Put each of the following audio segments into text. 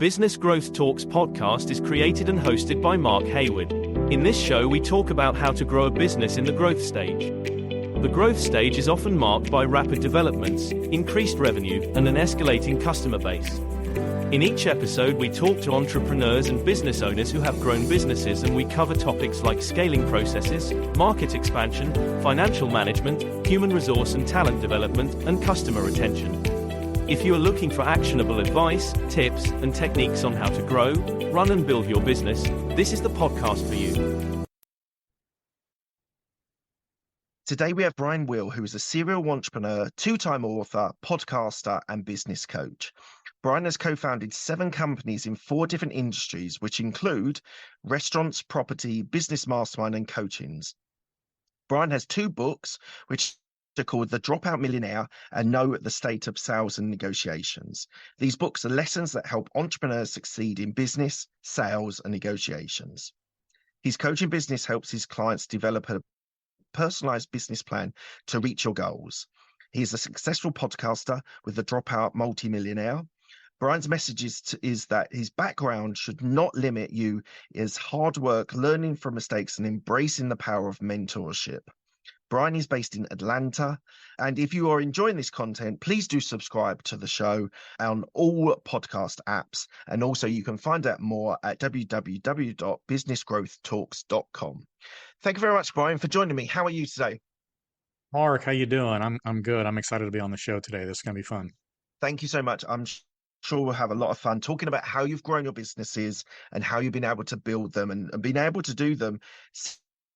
Business Growth Talks podcast is created and hosted by Mark Hayward. In this show, we talk about how to grow a business in the growth stage. The growth stage is often marked by rapid developments, increased revenue, and an escalating customer base. In each episode, we talk to entrepreneurs and business owners who have grown businesses, and we cover topics like scaling processes, market expansion, financial management, human resource and talent development, and customer retention. If you are looking for actionable advice, tips, and techniques on how to grow, run and build your business, this is the podcast for you. Today we have Brian Will, who is a serial entrepreneur, two-time author, podcaster, and business coach. Brian has co-founded 7 companies in 4 different industries, which include restaurants, property, business mastermind, and coachings. Brian has 2 books, which are called The Dropout Millionaire and Know the State of Sales and Negotiations. These books are lessons that help entrepreneurs succeed in business, sales, and negotiations. His coaching business helps his clients develop a personalized business plan to reach your goals. He is a successful podcaster with The Dropout Multimillionaire. Brian's message is that his background should not limit you. Is hard work, learning from mistakes, and embracing the power of mentorship. Brian is based in Atlanta, and if you are enjoying this content, please do subscribe to the show on all podcast apps, and also you can find out more at www.businessgrowthtalks.com. Thank you very much, Brian, for joining me. How are you today? Mark, how you doing? I'm good. I'm excited to be on the show today. This is going to be fun. Thank you so much. I'm sure we'll have a lot of fun talking about how you've grown your businesses and how you've been able to build them and been able to do them.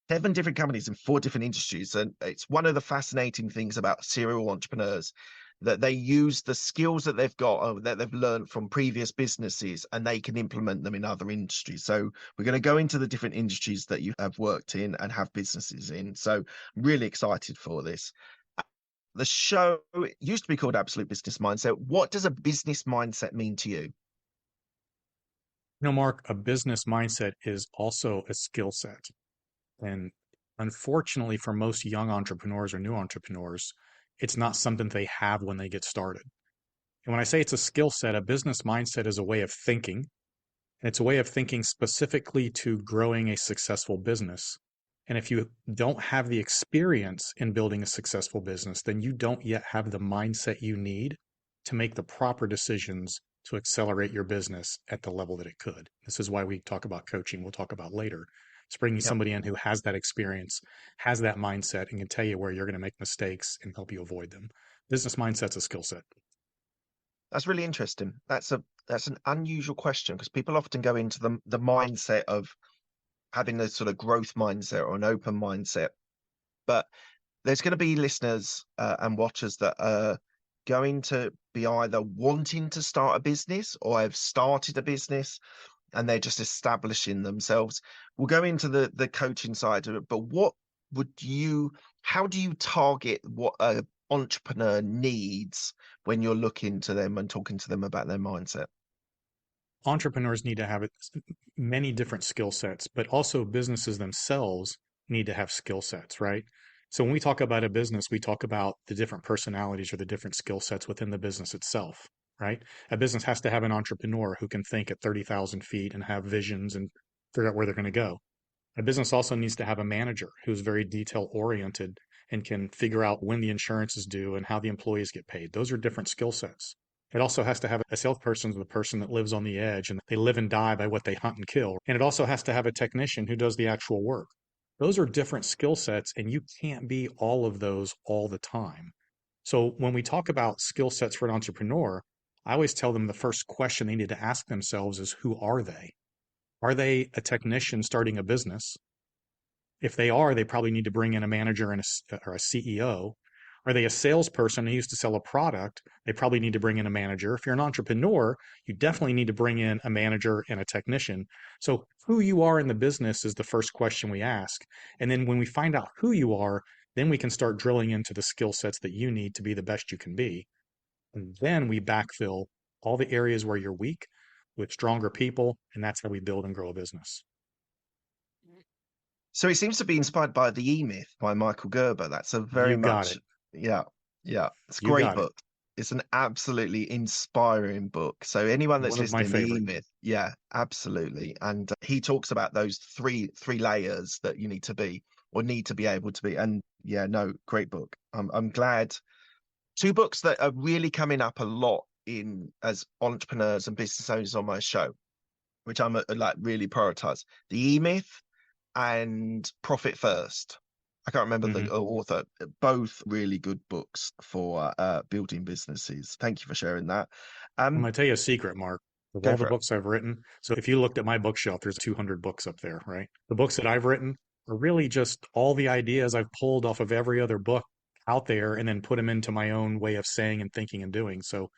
7 different companies in 4 different industries. And it's one of the fascinating things about serial entrepreneurs, that they use the skills that they've got, that they've learned from previous businesses, and they can implement them in other industries. So we're going to go into the different industries that you have worked in and have businesses in. So I'm really excited for this. The show used to be called Absolute Business Mindset. What does a business mindset mean to you? You know, Mark, a business mindset is also a skill set. And unfortunately, for most young entrepreneurs or new entrepreneurs, it's not something they have when they get started. And when I say it's a skill set, a business mindset is a way of thinking. And it's a way of thinking specifically to growing a successful business. And if you don't have the experience in building a successful business, then you don't yet have the mindset you need to make the proper decisions to accelerate your business at the level that it could. This is why we talk about coaching. We'll talk about later. It's bringing somebody in who has that experience, has that mindset, and can tell you where you're going to make mistakes and help you avoid them. Business mindset's a skill set. That's really interesting. That's an unusual question, because people often go into the mindset of having a sort of growth mindset or an open mindset. But there's going to be listeners and watchers that are going to be either wanting to start a business or have started a business, and they're just establishing themselves. We'll go into the coaching side of it, but how do you target what an entrepreneur needs when you're looking to them and talking to them about their mindset? Entrepreneurs need to have many different skill sets, but also businesses themselves need to have skill sets, right? So when we talk about a business, we talk about the different personalities or the different skill sets within the business itself. Right? A business has to have an entrepreneur who can think at 30,000 feet and have visions and figure out where they're going to go. A business also needs to have a manager who's very detail oriented and can figure out when the insurance is due and how the employees get paid. Those are different skill sets. It also has to have a salesperson, the person that lives on the edge and they live and die by what they hunt and kill. And it also has to have a technician who does the actual work. Those are different skill sets, and you can't be all of those all the time. So when we talk about skill sets for an entrepreneur, I always tell them the first question they need to ask themselves is, who are they? Are they a technician starting a business? If they are, they probably need to bring in a manager or a CEO. Are they a salesperson who used to sell a product? They probably need to bring in a manager. If you're an entrepreneur, you definitely need to bring in a manager and a technician. So who you are in the business is the first question we ask. And then when we find out who you are, then we can start drilling into the skill sets that you need to be the best you can be. And then we backfill all the areas where you're weak with stronger people, and that's how we build and grow a business. So it seems to be inspired by The E-Myth by Michael Gerber. That's a very You got much, it. yeah, it's a You great got it. book. It's an absolutely inspiring book. So anyone that's One of my listening, The favorite. E-Myth, yeah, absolutely. And he talks about those three layers that you need to be or need to be able to be. And yeah, no, great book. I'm glad. Two books that are really coming up a lot in as entrepreneurs and business owners on my show, which I'm like really prioritize: The E-Myth and Profit First. I can't remember the Hmm. author. Both really good books for building businesses. Thank you for sharing that. I'm Um, going to tell you a secret, Mark. Of go all the for it. books I've written, so if you looked at my bookshelf, there's 200 books up there, right? The books that I've written are really just all the ideas I've pulled off of every other book out there and then put them into my own way of saying and thinking and doing. So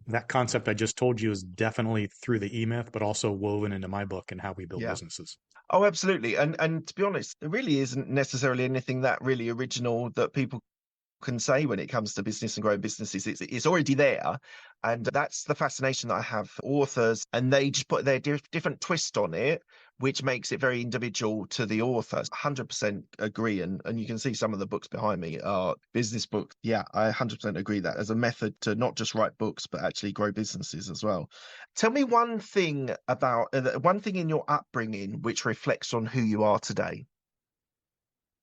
that concept I just told you is definitely through the E-Myth, but also woven into my book and how we build Yeah. businesses. Oh, absolutely. And to be honest, there really isn't necessarily anything that really original that people can say when it comes to business and growing businesses. It's already there, and that's the fascination that I have for authors, and they just put their different twist on it, which makes it very individual to the author. 100% agree, and you can see some of the books behind me are business books. Yeah, I 100% agree that as a method to not just write books but actually grow businesses as well. Tell me one thing about one thing in your upbringing which reflects on who you are today.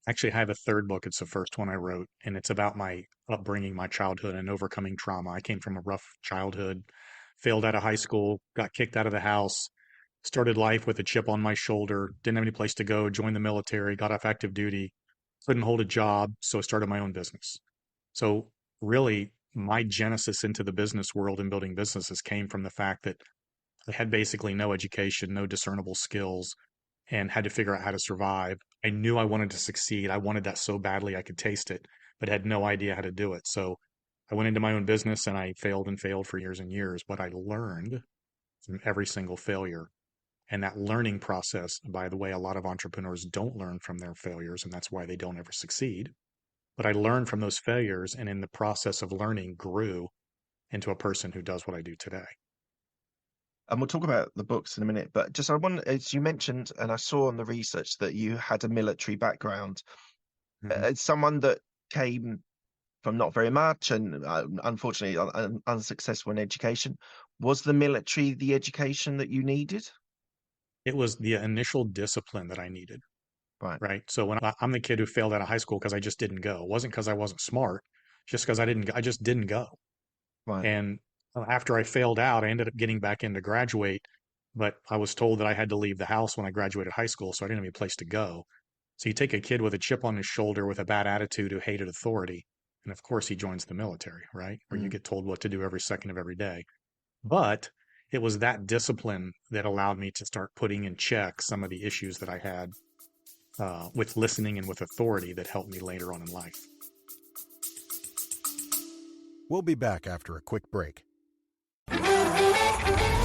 Actually, I have a third book. It's the first one I wrote, and it's about my upbringing, my childhood, and overcoming trauma. I came from a rough childhood, failed out of high school, got kicked out of the house, started life with a chip on my shoulder, didn't have any place to go, joined the military, got off active duty, couldn't hold a job, so I started my own business. So, really, my genesis into the business world and building businesses came from the fact that I had basically no education, no discernible skills, and had to figure out how to survive. I knew I wanted to succeed. I wanted that so badly I could taste it, but had no idea how to do it. So I went into my own business and I failed and failed for years and years, but I learned from every single failure. And that learning process, by the way, a lot of entrepreneurs don't learn from their failures, and that's why they don't ever succeed. But I learned from those failures, and in the process of learning, grew into a person who does what I do today. And we'll talk about the books in a minute, but just I want, as you mentioned, and I saw on the research that you had a military background. Mhm. As someone that came from not very much and unfortunately unsuccessful in education, was the military the education that you needed? It was the initial discipline that I needed. Right, Right. So I'm the kid who failed out of high school because I just didn't go. It wasn't because I wasn't smart, just because I just didn't go. right. And after I failed out, I ended up getting back in to graduate, but I was told that I had to leave the house when I graduated high school, so I didn't have any place to go. So you take a kid with a chip on his shoulder with a bad attitude who hated authority, and of course he joins the military, right? Where you Mm. get told what to do every second of every day. But it was that discipline that allowed me to start putting in check some of the issues that I had with listening and with authority that helped me later on in life. We'll be back after a quick break.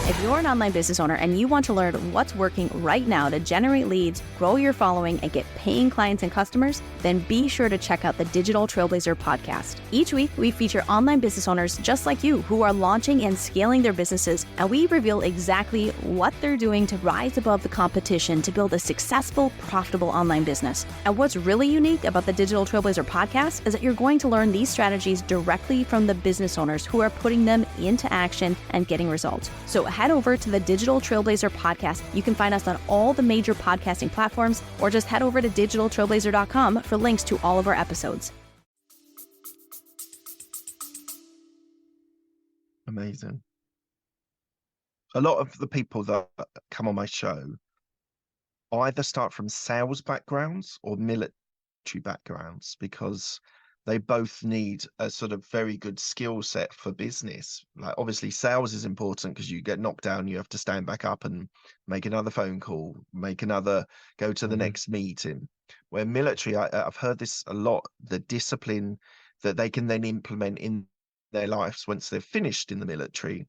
If you're an online business owner and you want to learn what's working right now to generate leads, grow your following, and get paying clients and customers, then be sure to check out the Digital Trailblazer podcast. Each week, we feature online business owners just like you who are launching and scaling their businesses, and we reveal exactly what they're doing to rise above the competition to build a successful, profitable online business. And what's really unique about the Digital Trailblazer podcast is that you're going to learn these strategies directly from the business owners who are putting them into action and getting results. So head over to the Digital Trailblazer podcast. You can find us on all the major podcasting platforms, or just head over to digitaltrailblazer.com for links to all of our episodes. Amazing. A lot of the people that come on my show either start from sales backgrounds or military backgrounds because they both need a sort of very good skill set for business. Like obviously sales is important because you get knocked down, you have to stand back up and make another phone call, go to the Mm-hmm. next meeting. Where military, I've heard this a lot, the discipline that they can then implement in their lives once they've finished in the military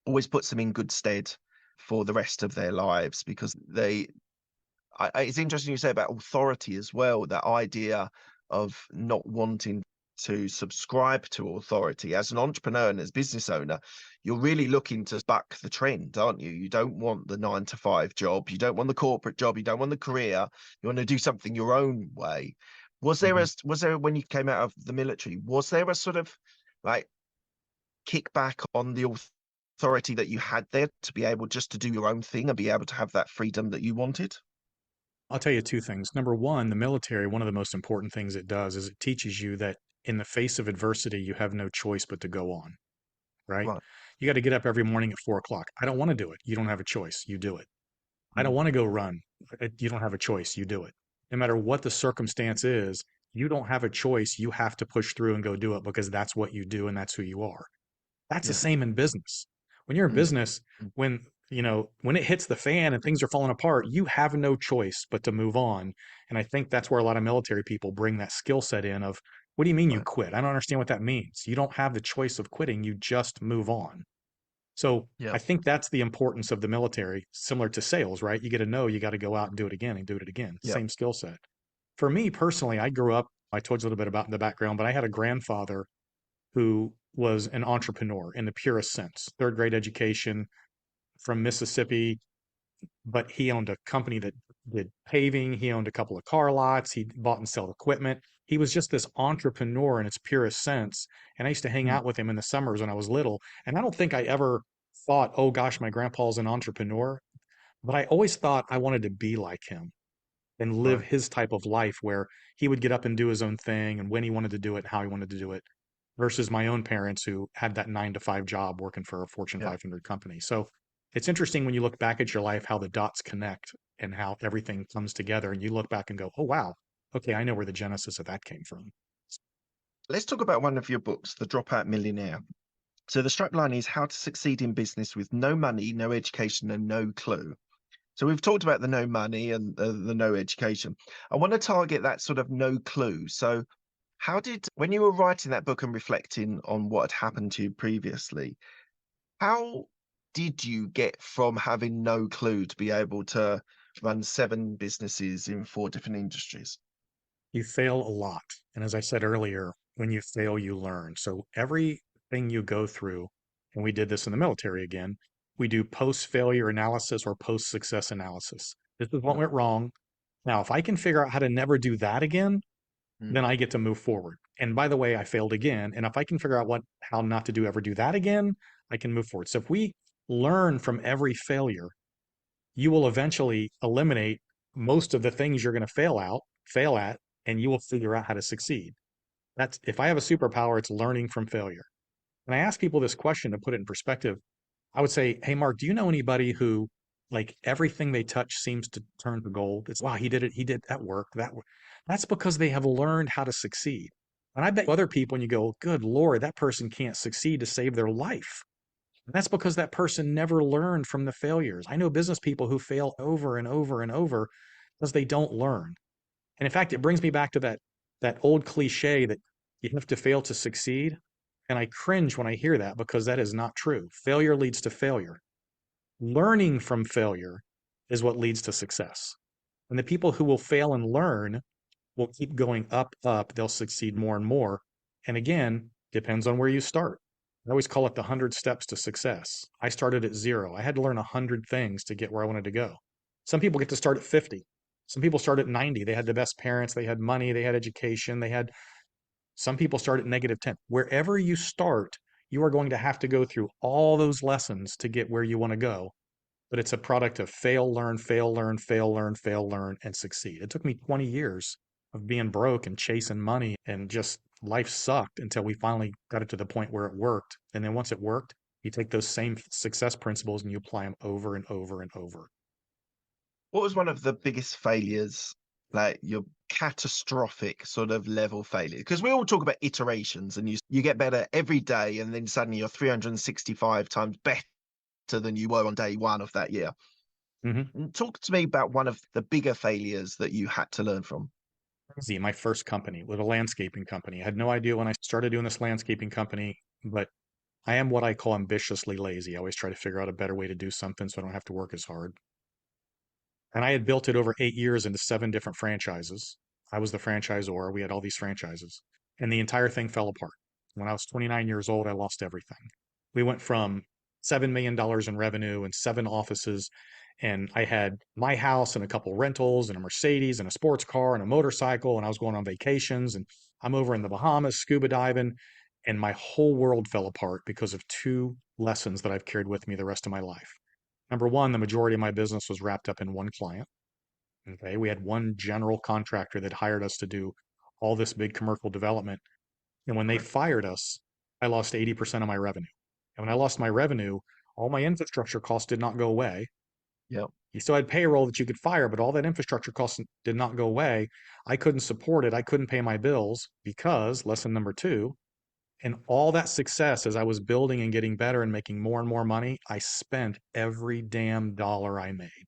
always puts them in good stead for the rest of their lives because it's interesting you say about authority as well, that idea of not wanting to subscribe to authority. As an entrepreneur and as business owner, you're really looking to buck the trend, aren't you? You don't want the 9 to 5 job, you don't want the corporate job, you don't want the career, you want to do something your own way. Was there Mm-hmm. when you came out of the military, was there a sort of like kick back on the authority that you had there to be able just to do your own thing and be able to have that freedom that you wanted? I'll tell you two things. Number one, the military, one of the most important things it does is it teaches you that in the face of adversity, you have no choice but to go on, right? Right. You got to get up every morning at 4 o'clock. I don't want to do it. You don't have a choice. You do it. I don't Mm. want to go run. You don't have a choice. You do it. No matter what the circumstance is, you don't have a choice. You have to push through and go do it because that's what you do and that's who you are. That's the Yeah. same in business. When you're in Mm. business, Mm. when when it hits the fan and things are falling apart, you have no choice but to move on. And I think that's where a lot of military people bring that skill set in of, what do you mean you Right. quit? I don't understand what that means. You don't have the choice of quitting. You just move on. So Yeah. I think that's the importance of the military, similar to sales, right? You get to know you got to go out and do it again and do it again. Yeah. Same skill set. For me personally, I grew up, I told you a little bit about the background, but I had a grandfather who was an entrepreneur in the purest sense, third grade education from Mississippi, but he owned a company that did paving. He owned a couple of car lots. He bought and sold equipment. He was just this entrepreneur in its purest sense. And I used to hang Mm. out with him in the summers when I was little. And I don't think I ever thought, oh gosh, my grandpa's an entrepreneur. But I always thought I wanted to be like him and live Right. his type of life where he would get up and do his own thing and when he wanted to do it, how he wanted to do it, versus my own parents who had that 9 to 5 job working for a Fortune Yeah. 500 company. So it's interesting when you look back at your life, how the dots connect and how everything comes together. And you look back and go, oh, wow, okay, I know where the genesis of that came from. Let's talk about one of your books, The Dropout Millionaire. So the strapline is how to succeed in business with no money, no education, and no clue. So we've talked about the no money and the no education. I want to target that sort of no clue. So when you were writing that book and reflecting on what had happened to you previously, how did you get from having no clue to be able to run 7 businesses in 4 different industries? You fail a lot. And as I said earlier, when you fail, you learn. So everything you go through, and we did this in the military again, we do post failure analysis or post success analysis. This is what Right. went wrong. Now, if I can figure out how to never do that again, Mm. then I get to move forward. And by the way, I failed again. And if I can figure out how not to ever do that again, I can move forward. So if we learn from every failure, you will eventually eliminate most of the things you're going to fail at, and you will figure out how to succeed. That's if I have a superpower, it's learning from failure. And I ask people this question to put it in perspective. I would say, hey, Mark, do you know anybody who, like, everything they touch seems to turn to gold? It's, wow, he did it. He did that work. That's because they have learned how to succeed. And I bet other people, when you go, good Lord, that person can't succeed to save their life. And that's because that person never learned from the failures. I know business people who fail over and over and over because they don't learn. And in fact, it brings me back to that old cliche that you have to fail to succeed. And I cringe when I hear that because that is not true. Failure leads to failure. Learning from failure is what leads to success. And the people who will fail and learn will keep going up, up. They'll succeed more and more. And again, depends on where you start. I always call it the 100 steps to success. I started at 0. I had to learn 100 things to get where I wanted to go. Some people get to start at 50. Some people start at 90. They had the best parents, they had money, they had education, some people start at -10. Wherever you start, you are going to have to go through all those lessons to get where you want to go. But it's a product of fail, learn, fail, learn, fail, learn, fail, learn, and succeed. It took me 20 years of being broke and chasing money and just life sucked until we finally got it to the point where it worked. And then once it worked, you take those same success principles and you apply them over and over and over. What was one of the biggest failures, like your catastrophic sort of level failure? Because we all talk about iterations and you get better every day and then suddenly you're 365 times better than you were on day one of that year. Mm-hmm. And talk to me about one of the bigger failures that you had to learn from. My first company was a landscaping company. I had no idea when I started doing this landscaping company, but I am what I call ambitiously lazy. I always try to figure out a better way to do something so I don't have to work as hard. And I had built it over 8 years into 7 different franchises. I was the franchisor. We had all these franchises. And the entire thing fell apart. When I was 29 years old, I lost everything. We went from $7 million in revenue and 7 offices. And I had my house and a couple rentals and a Mercedes and a sports car and a motorcycle. And I was going on vacations. And I'm over in the Bahamas scuba diving. and my whole world fell apart because of two lessons that I've carried with me the rest of my life. Number one, the majority of my business was wrapped up in one client. Okay. We had one general contractor that hired us to do all this big commercial development. And when they Right. fired us, I lost 80% of my revenue. And when I lost my revenue, all my infrastructure costs did not go away. Yep. You still had payroll that you could fire, but all that infrastructure costs did not go away. I couldn't support it. I couldn't pay my bills because, lesson number two, and all that success as I was building and getting better and making more and more money, I spent every damn dollar I made.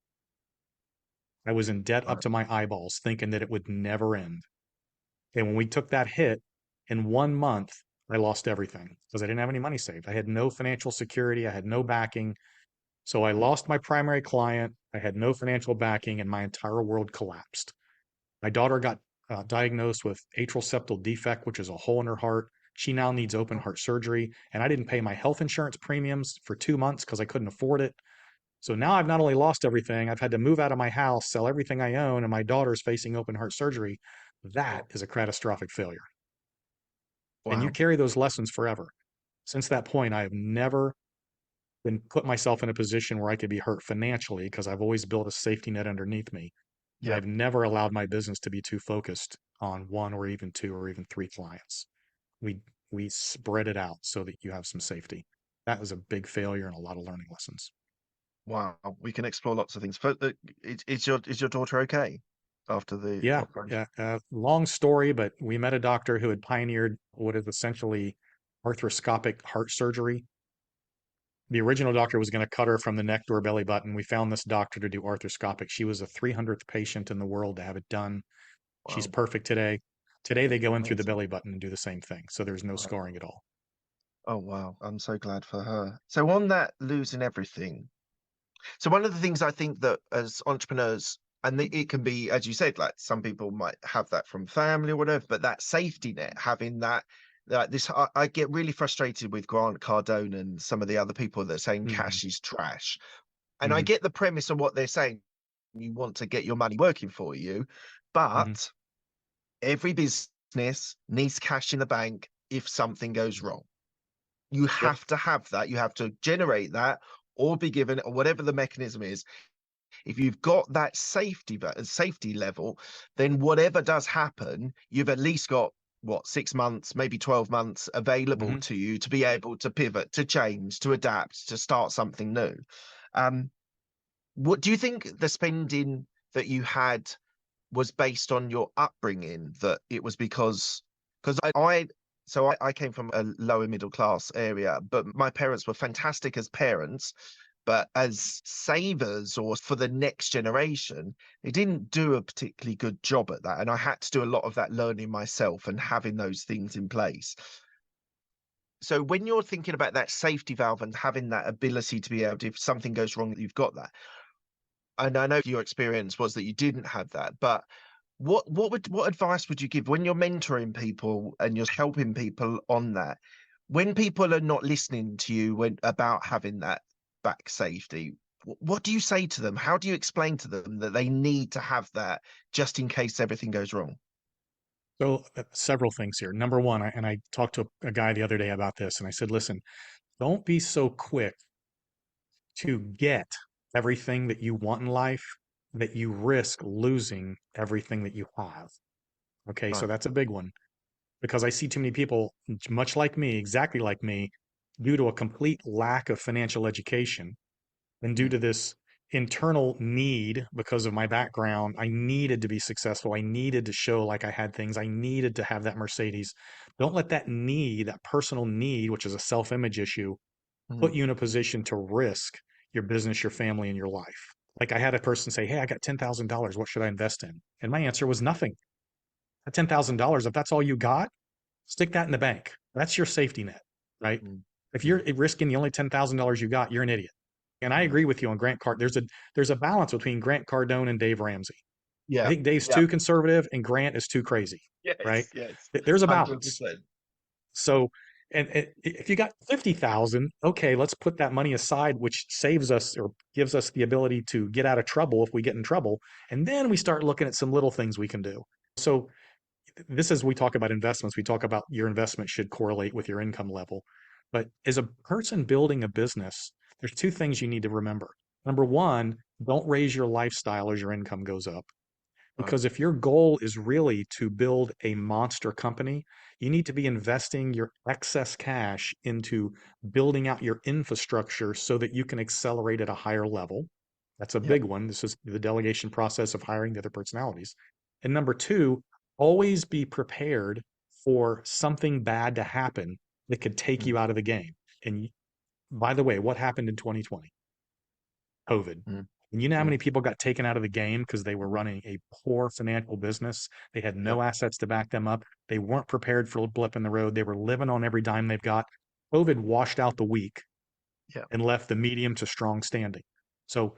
I was in debt up Right. to my eyeballs, thinking that it would never end. And when we took that hit, in 1 month, I lost everything because I didn't have any money saved. I had no financial security. I had no backing. So I lost my primary client. I had no financial backing, and my entire world collapsed. My daughter got diagnosed with atrial septal defect, which is a hole in her heart. She now needs open heart surgery, and I didn't pay my health insurance premiums for 2 months because I couldn't afford it. So now I've not only lost everything, I've had to move out of my house, sell everything I own, and my daughter's facing open heart surgery. That is a catastrophic failure. And you Wow. carry those lessons forever. Since that point, I have never been put myself in a position where I could be hurt financially because I've always built a safety net underneath me. And Yep. I've never allowed my business to be too focused on one or even two or even three clients. We we spread it out so that you have some safety. That was a big failure and a lot of learning lessons. Wow. We can explore lots of things. But is your daughter okay after the Yeah, operation? yeah. Long story, but we met a doctor who had pioneered what is essentially arthroscopic heart surgery. The original doctor was going to cut her from the neck to her belly button. We found this doctor to do arthroscopic. She was the 300th patient in the world to have it done. She's Wow. perfect today. Today they go in through the Amazing. belly button and do the same thing. So there's no Wow. scarring at all. Oh wow. I'm so glad for her. So on that losing everything. So one of the things I think that as entrepreneurs, and it can be, as you said, like some people might have that from family or whatever, but that safety net, having that, like this, I get really frustrated with Grant Cardone and some of the other people that are saying Hmm. cash is trash. And I Hmm. get the premise of what they're saying. You want to get your money working for you, Hmm. but every business needs cash in the bank if something goes wrong. You Yep. have to have that. You have to generate that or be given, or whatever the mechanism is. If you've got that safety level, then whatever does happen, you've at least got what, 6 months, maybe 12 months available Hmm. to you to be able to pivot, to change, to adapt, to start something new. Um, what do you think the spending that you had was based on your upbringing, that it was because I came from a lower middle class area, but my parents were fantastic as parents, but as savers or for the next generation, they didn't do a particularly good job at that. And I had to do a lot of that learning myself and having those things in place. So when you're thinking about that safety valve and having that ability to be able to, if something goes wrong, you've got that. And I know your experience was that you didn't have that, but what advice would you give when you're mentoring people and you're helping people on that? When people are not listening to you about having that back safety, what do you say to them? How do you explain to them that they need to have that just in case everything goes wrong? So several things here. Number one, and I talked to a guy the other day about this, and I said, listen, don't be so quick to get everything that you want in life that you risk losing everything that you have. Okay, so Right. that's a big one because I see too many people, much like me, exactly like me, due to a complete lack of financial education and due Mm. to this internal need because of my background. I needed to be successful. I needed to show like I had things. I needed to have that Mercedes. Don't let that need, that personal need, which is a self image issue, put Mm. you in a position to risk your business, your family, and your life. Like I had a person say, hey, I got $10,000. What should I invest in? And my answer was nothing. At $10,000, if that's all you got, stick that in the bank. That's your safety net, right? Mm. If you're Mm. risking the only $10,000 you got, you're an idiot. And I Mm. agree with you on Grant Card. There's a balance between Grant Cardone and Dave Ramsey. I Yeah. think Dave's Yeah. too conservative and Grant is too crazy, right? Yes. Yes. There's a balance. 100%. So, and if you got 50,000, okay, let's put that money aside, which saves us or gives us the ability to get out of trouble if we get in trouble. And then we start looking at some little things we can do. So this is, we talk about investments, we talk about your investment should correlate with your income level. But as a person building a business, there's two things you need to remember. Number one, don't raise your lifestyle as your income goes up. Right. Because if your goal is really to build a monster company, you need to be investing your excess cash into building out your infrastructure so that you can accelerate at a higher level. That's a Yep. big one. This is the delegation process of hiring the other personalities. And number two, always be prepared for something bad to happen that could take Mm, you out of the game. And by the way, what happened in 2020? COVID. mm, And you know how mm. many people got taken out of the game because they were running a poor financial business? They had Yep. no assets to back them up. They weren't prepared for a blip in the road. They were living on every dime they've got. COVID washed out the weak Yep. and left the medium to strong standing. So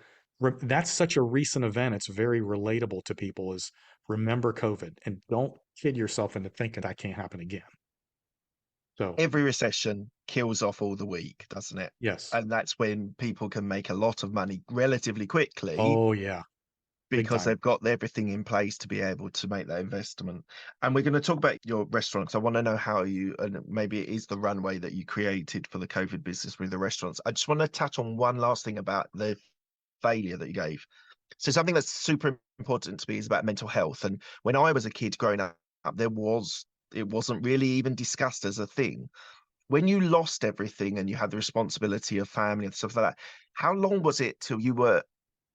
that's such a recent event. It's very relatable to people is remember COVID and don't kid yourself into thinking that can't happen again. So Every recession kills off all the weak, doesn't it? yes. And that's when people can make a lot of money relatively quickly Oh yeah. Big because time. they've got everything in place to be able to make that investment. And we're going to talk about your restaurant because I want to know how you, and maybe it is the runway that you created for the COVID business with the restaurants. I just want to touch on one last thing about the failure that you gave. So something that's super important to me is about mental health. And when I was a kid growing up, it wasn't really even discussed as a thing. When you lost everything and you had the responsibility of family and stuff like that, how long was it till you were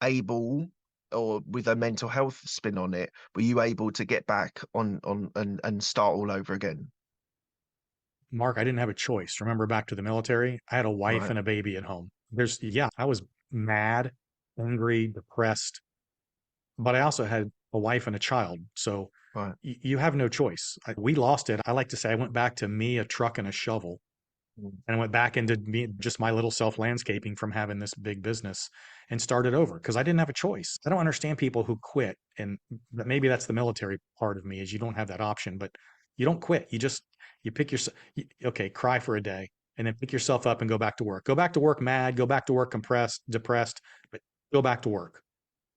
able, or with a mental health spin on it, were you able to get back on and start all over again? Mark, I didn't have a choice. Remember back to the military? I had a wife Right. and a baby at home. Yeah, I was mad, angry, depressed, but I also had a wife and a child. So Right. you have no choice. We lost it. I like to say I went back to me, a truck, and a shovel. Mm. And I went back into me, just my little self landscaping from having this big business and started over because I didn't have a choice. I don't understand people who quit. And maybe that's the military part of me is you don't have that option, but you don't quit. You pick yourself, okay, cry for a day and then pick yourself up and go back to work. Go back to work mad, go back to work compressed, depressed, but go back to work.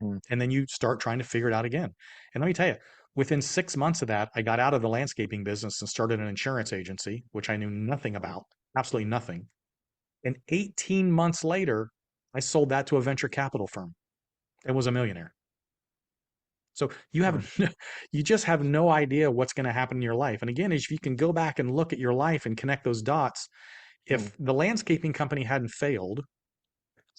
Mm. And then you start trying to figure it out again. And let me tell you, within 6 months of that, I got out of the landscaping business and started an insurance agency, which I knew nothing about, absolutely nothing. And 18 months later, I sold that to a venture capital firm and was a millionaire. So Right. you just have no idea what's going to happen in your life. And again, if you can go back and look at your life and connect those dots, Mm. if the landscaping company hadn't failed,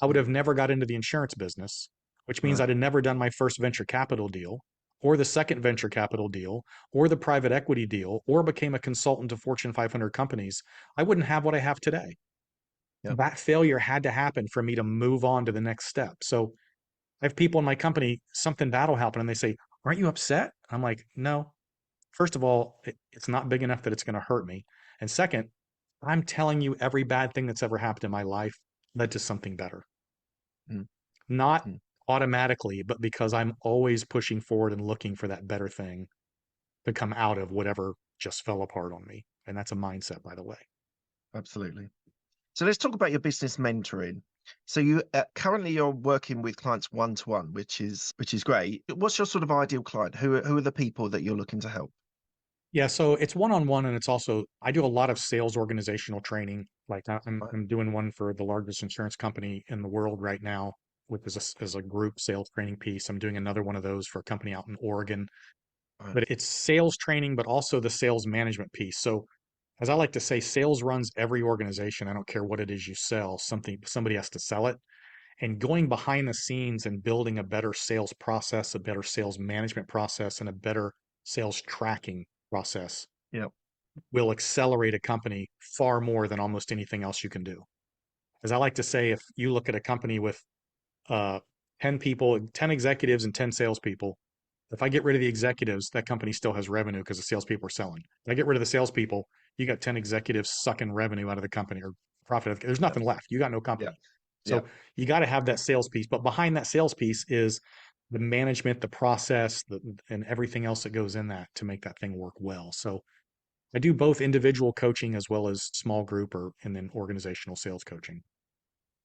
I would Mm. have never got into the insurance business, which means Right. I'd have never done my first venture capital deal or the second venture capital deal or the private equity deal or became a consultant to Fortune 500 companies. I wouldn't have what I have today. Yep. That failure had to happen for me to move on to the next step. So I have people in my company, something bad will happen and they say, aren't you upset? I'm like, no. First of all, it's not big enough that it's going to hurt me. And second, I'm telling you every bad thing that's ever happened in my life led to something better. Mm. Not Mm. automatically, but because I'm always pushing forward and looking for that better thing to come out of whatever just fell apart on me. And that's a mindset, by the way. Absolutely. So let's talk about your business mentoring. So you currently you're working with clients one to one, which is great. What's your sort of ideal client? Who are the people that you're looking to help? Yeah, so it's one-on-one, and it's also I do a lot of sales organizational training. Like Right. I'm doing one for the largest insurance company in the world right now, with as a group sales training piece. I'm doing another one of those for a company out in Oregon. Right. But it's sales training, but also the sales management piece. So as I like to say, sales runs every organization. I don't care what it is you sell, somebody has to sell it. And going behind the scenes and building a better sales process, a better sales management process, and a better sales tracking process Yep. will accelerate a company far more than almost anything else you can do. As I like to say, if you look at a company with uh, 10 people, 10 executives and 10 salespeople, if I get rid of the executives, that company still has revenue because the salespeople are selling. If I get rid of the salespeople, you got 10 executives sucking revenue out of the company or profit. There's Yep. nothing left. You got no Yep. company. So Yep. you got to have that sales piece. But behind that sales piece is the management, the process, and everything else that goes in that to make that thing work well. So I do both individual coaching as well as small group and then organizational sales coaching.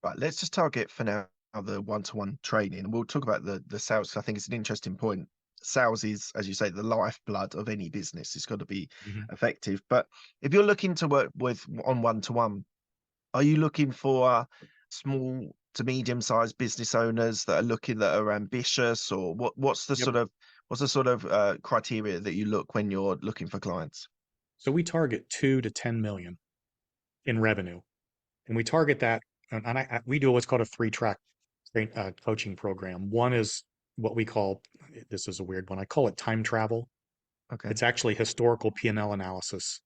Right. Let's just target for now the one-to-one training. We'll talk about the sales. I think it's an interesting point. sales is, as you say, the lifeblood of any business. It's got to be Mhm. effective. But if you're looking to work with on one-to-one, are you looking for small to medium-sized business owners that are ambitious, or what's the Yep. sort of criteria that you look when you're looking for clients? So we target 2 to 10 million in revenue, and we target that. And we do what's called a three-track coaching program. One is what we call, this is a weird one, I call it time travel. Okay. It's actually historical P&L analysis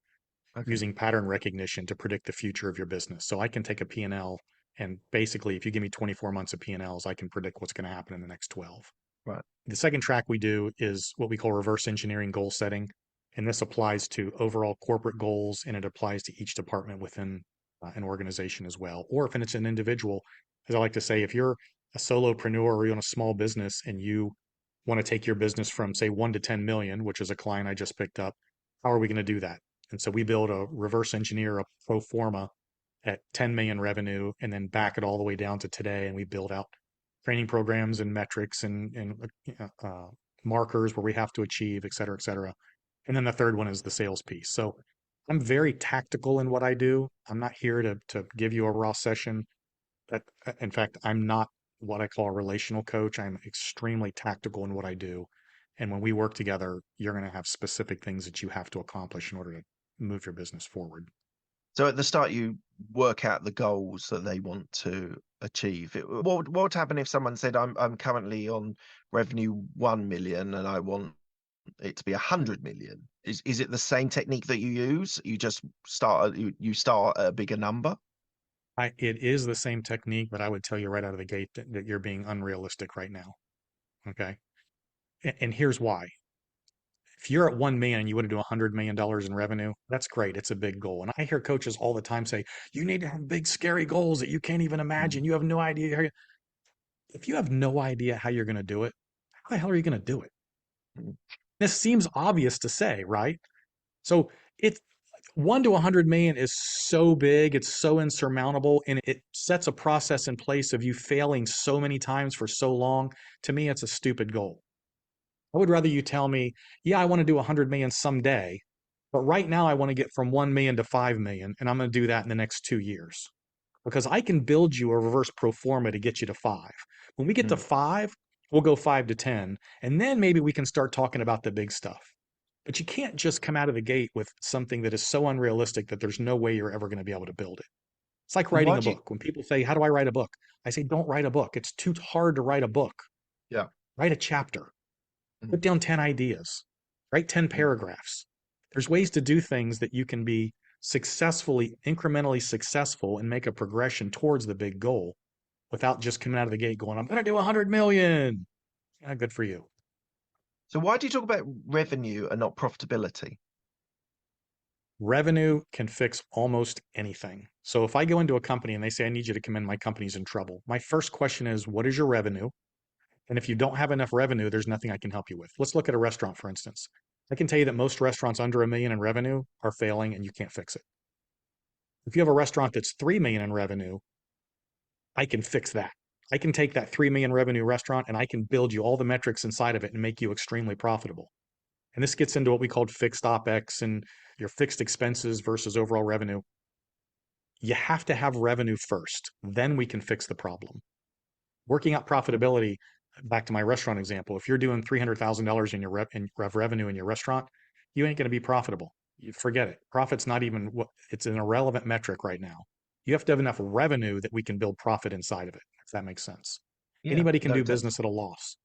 Okay. using pattern recognition to predict the future of your business. So I can take a P&L, and basically, if you give me 24 months of P&Ls, I can predict what's going to happen in the next 12. Right. The second track we do is what we call reverse engineering goal setting. And this applies to overall corporate goals, and it applies to each department within an organization as well. Or if it's an individual, as I like to say, if you're a solopreneur or you own a small business and you want to take your business from, say, 1 to 10 million, which is a client I just picked up, how are we going to do that? And so we build a reverse engineer, a pro forma at 10 million revenue, and then back it all the way down to today. And we build out training programs and metrics and markers where we have to achieve, et cetera, et cetera. And then the third one is the sales piece. So I'm very tactical in what I do. I'm not here to give you a raw session. In fact, I'm not what I call a relational coach. I'm extremely tactical in what I do. And when we work together, you're going to have specific things that you have to accomplish in order to move your business forward. So at the start, you work out the goals that they want to achieve. What would happen if someone said, I'm currently on revenue 1 million and I want it to be 100 million? Is it the same technique that you use? You just you start at a bigger number? It is the same technique, but I would tell you right out of the gate that you're being unrealistic right now. Okay. And here's why. If you're at 1 million and you want to do $100 million in revenue, that's great. It's a big goal. And I hear coaches all the time say, you need to have big, scary goals that you can't even imagine. You have no idea. If you have no idea how you're going to do it, how the hell are you going to do it? Mm. This seems obvious to say, right? So it's 1 to 100 million is so big, it's so insurmountable, and it sets a process in place of you failing so many times for so long. To me, it's a stupid goal. I would rather you tell me, yeah, I want to do 100 million someday, but right now I want to get from 1 million to 5 million, and I'm going to do that in the next 2 years. Because I can build you a reverse pro forma to get you to 5. When we get to 5, we'll go 5 to 10, and then maybe we can start talking about the big stuff. But you can't just come out of the gate with something that is so unrealistic that there's no way you're ever going to be able to build it. It's like And writing why a do you? book. When people say, how do I write a book? I say, don't write a book. It's too hard to write a book. Yeah. Write a chapter. Mm. Put down 10 ideas. Write 10 paragraphs. There's ways to do things that you can be successfully, incrementally successful and make a progression towards the big goal without just coming out of the gate going, I'm going to do 100 million. Yeah, good for you. So why do you talk about revenue and not profitability? Revenue can fix almost anything. So if I go into a company and they say, I need you to come in, my company's in trouble. My first question is, what is your revenue? And if you don't have enough revenue, there's nothing I can help you with. Let's look at a restaurant, for instance. I can tell you that most restaurants under $1 million in revenue are failing and you can't fix it. If you have a restaurant that's 3 million in revenue, I can fix that. I can take that 3 million revenue restaurant and I can build you all the metrics inside of it and make you extremely profitable. And this gets into what we called fixed OPEX and your fixed expenses versus overall revenue. You have to have revenue first, then we can fix the problem. Working out profitability, back to my restaurant example, if you're doing $300,000 in your revenue in your restaurant, you ain't going to be profitable. You forget it. Profit's not even what it's an irrelevant metric right now. You have to have enough revenue that we can build profit inside of it, if that makes sense. Yeah. Anybody can No, do business at a loss.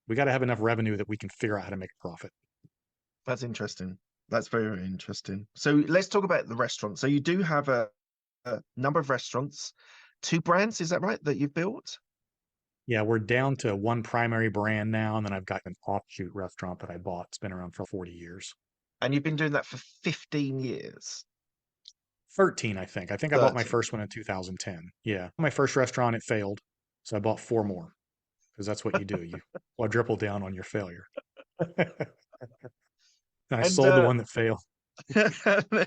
We got to have enough revenue that we can figure out how to make a profit. That's interesting. That's very, very interesting. So let's talk about the restaurant. So you do have a number of restaurants, 2 brands, is that right, that you've built? Yeah, we're down to one primary brand now, and then I've got an offshoot restaurant that I bought. It's been around for 40 years. And you've been doing that for 15 years. 13, I think. I think I bought my 13. first one in 2010. Yeah. My first restaurant, it failed. So I bought 4 more because that's what you do. You quadruple down on your failure. And I And sold the one that failed.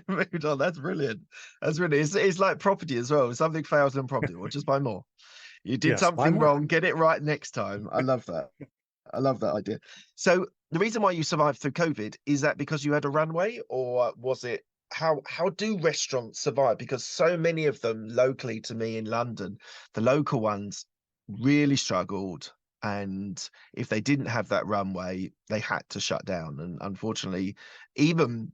moved on. That's brilliant. That's really, it's like property as well. If something fails in property, well, just buy more. You did Yes, buy something more. wrong, get it right next time. I love that. I love that idea. So the reason why you survived through COVID, is that because you had a runway, or was it how do restaurants survive? Because so many of them locally to me in London, the local ones really struggled. And if they didn't have that runway, they had to shut down. And unfortunately, even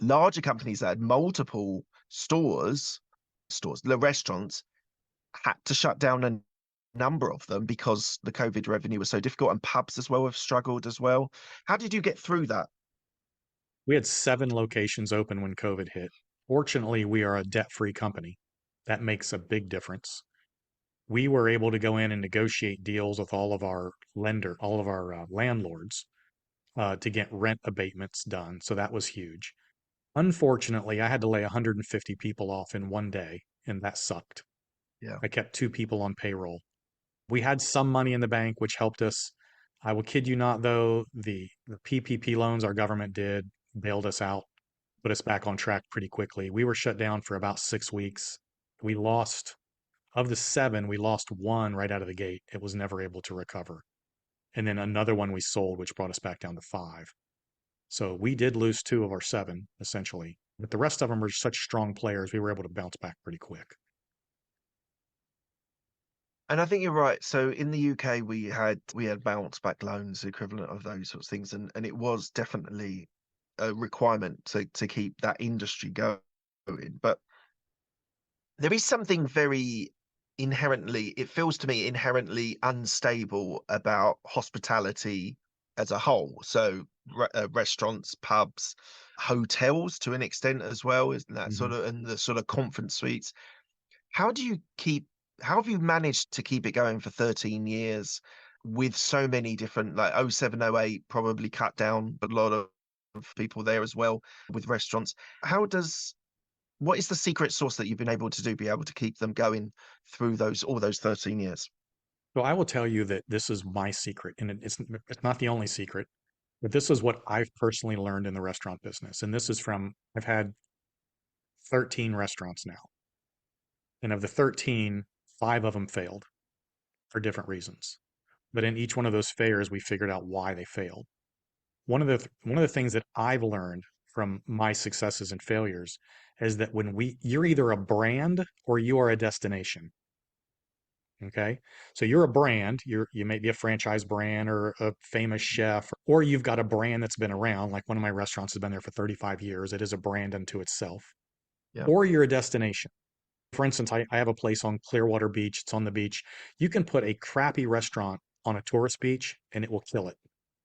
larger companies that had multiple the restaurants had to shut down a number of them because the COVID revenue was so difficult, and pubs as well have struggled as well. How did you get through that? We had 7 locations open when COVID hit. Fortunately, we are a debt-free company. That makes a big difference. We were able to go in and negotiate deals with all of our landlords to get rent abatements done. So that was huge. Unfortunately, I had to lay 150 people off in one day, and that sucked. Yeah. I kept 2 people on payroll. We had some money in the bank, which helped us. I will kid you not, though, the PPP loans our government did bailed us out, put us back on track pretty quickly. We were shut down for about 6 weeks. We lost, of the 7, we lost one right out of the gate. It was never able to recover. And then another one we sold, which brought us back down to 5. So we did lose 2 of our 7, essentially. But the rest of them were such strong players, we were able to bounce back pretty quick. And I think you're right. So in the UK, we had bounce back loans, the equivalent of those sorts of things, and it was definitely a requirement to keep that industry going. But there is something very inherently, it feels to me, inherently unstable about hospitality as a whole. So restaurants, pubs, hotels to an extent as well, isn't that Mhm. and the sort of conference suites. How do you keep, how have you managed to keep it going for 13 years with so many different, like oh 07, 08 probably cut down, but a lot of people there as well with restaurants. How does, what is the secret sauce that you've been able to do, be able to keep them going through all those 13 years? So I will tell you that this is my secret, and it's not the only secret, but this is what I've personally learned in the restaurant business. And this is from, I've had 13 restaurants now. And of the 13, 5 of them failed for different reasons. But in each one of those failures, we figured out why they failed. One of the things that I've learned from my successes and failures is that you're either a brand or you are a destination. Okay. So you're a brand, you may be a franchise brand or a famous chef, or you've got a brand that's been around. Like one of my restaurants has been there for 35 years. It is a brand unto itself. Yeah. Or you're a destination. For instance, I have a place on Clearwater Beach. It's on the beach. You can put a crappy restaurant on a tourist beach and it will kill it.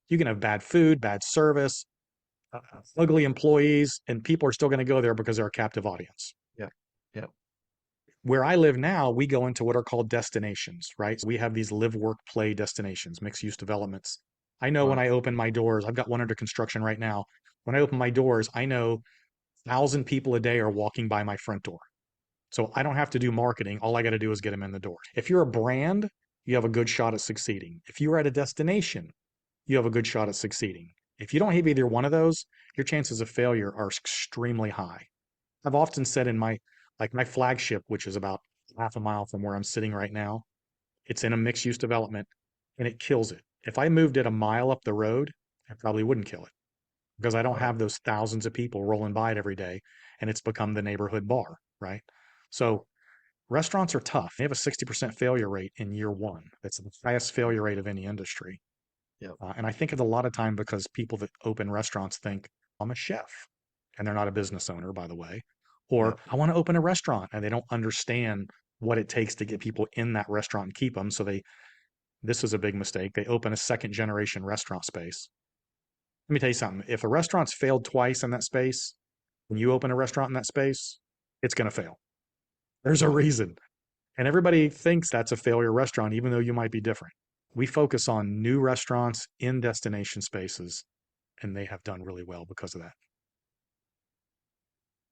You can have bad food, bad service, ugly employees, and people are still going to go there because they're a captive audience. Yeah. Yeah. Where I live now, we go into what are called destinations, right? So we have these live, work, play destinations, mixed use developments. I know when Right. I open my doors, I've got one under construction right now. When I open my doors, I know 1,000 people a day are walking by my front door. So I don't have to do marketing. All I got to do is get them in the door. If you're a brand, you have a good shot at succeeding. If you're at a destination, you have a good shot at succeeding. If you don't have either one of those, your chances of failure are extremely high. I've often said in my flagship, which is about half a mile from where I'm sitting right now, it's in a mixed use development and it kills it. If I moved it a mile up the road, I probably wouldn't kill it because I don't Right. have those thousands of people rolling by it every day and it's become the neighborhood bar, right? So restaurants are tough. They have a 60% failure rate in year one. That's the highest failure rate of any industry. Yeah. And I think it's a lot of time because people that open restaurants think, I'm a chef. And they're not a business owner, by the way. Yeah. Or I want to open a restaurant and they don't understand what it takes to get people in that restaurant and keep them. So this is a big mistake. They open a second generation restaurant space. Let me tell you something. If a restaurant's failed twice in that space, when you open a restaurant in that space, it's going to fail. There's a Right. reason. And everybody thinks that's a failure restaurant, even though you might be different. We focus on new restaurants in destination spaces, and they have done really well because of that.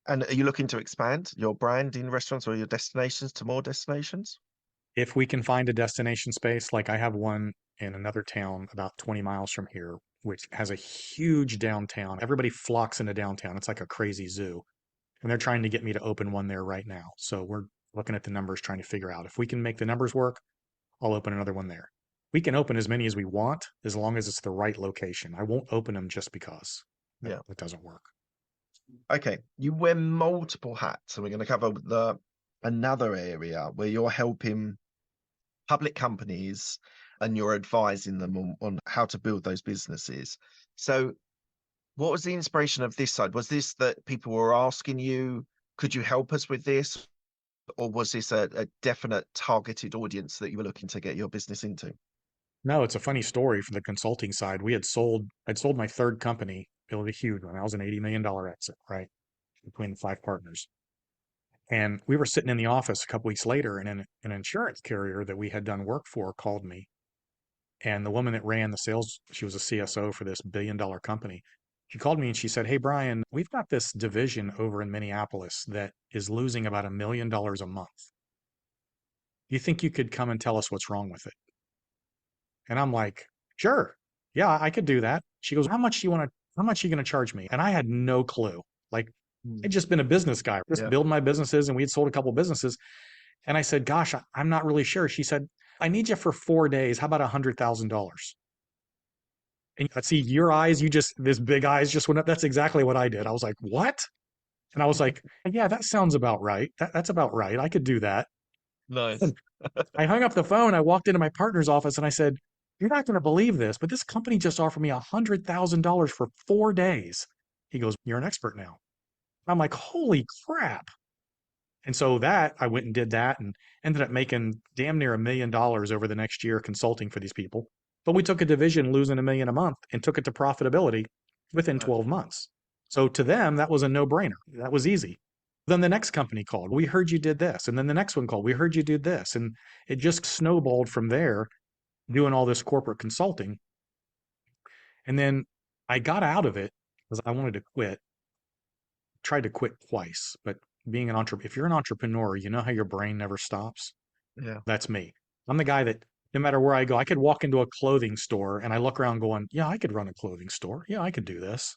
And are you looking to expand your brand in restaurants or your destinations to more destinations? If we can find a destination space, like I have one in another town about 20 miles from here, which has a huge downtown. Everybody flocks into downtown. It's like a crazy zoo. And they're trying to get me to open one there right now. So we're looking at the numbers, trying to figure out if we can make the numbers work, I'll open another one there. We can open as many as we want as long as it's the right location. I won't open them just because. Yeah. It doesn't work. Okay, you wear multiple hats, and we're going to cover another area where you're helping public companies and you're advising them on how to build those businesses. So what was the inspiration of this side? Was this that people were asking you, could you help us with this? Or was this a definite targeted audience that you were looking to get your business into? No, it's a funny story for the consulting side. I'd sold my third company. It was a huge one. That was an $80 million exit, right? Between the 5 partners. And we were sitting in the office a couple weeks later, and an insurance carrier that we had done work for called me. And the woman that ran the sales, she was a CSO for this $1 billion company. She called me and she said, "Hey, Brian, we've got this division over in Minneapolis that is losing about $1 million a month. Do you think you could come and tell us what's wrong with it?" And I'm like, "Sure. Yeah, I could do that." She goes, how much are you going to charge me? And I had no clue. Like, I'd just been a business guy, just building my businesses, and we had sold a couple businesses. And I said, "Gosh, I'm not really sure." She said, "I need you for 4 days. How about $100,000? And I see your eyes, this big eyes just went up. That's exactly what I did. I was like, "What?" And I was like, "Yeah, that sounds about right. That's about right. I could do that." Nice. And I hung up the phone. I walked into my partner's office and I said, "You're not going to believe this, but this company just offered me $100,000 for 4 days." He goes, "You're an expert now." I'm like, "Holy crap." And so I went and did that and ended up making damn near $1 million over the next year consulting for these people. But we took a division losing $1 million a month and took it to profitability within 12 months. So to them, that was a no-brainer. That was easy. Then the next company called, "We heard you did this." And then the next one called, "We heard you did this." And it just snowballed from there, doing all this corporate consulting. And then I got out of it because I wanted to quit. Tried to quit twice, but if you're an entrepreneur, you know how your brain never stops? Yeah. That's me. I'm the guy that no matter where I go, I could walk into a clothing store and I look around going, "Yeah, I could run a clothing store. Yeah, I could do this.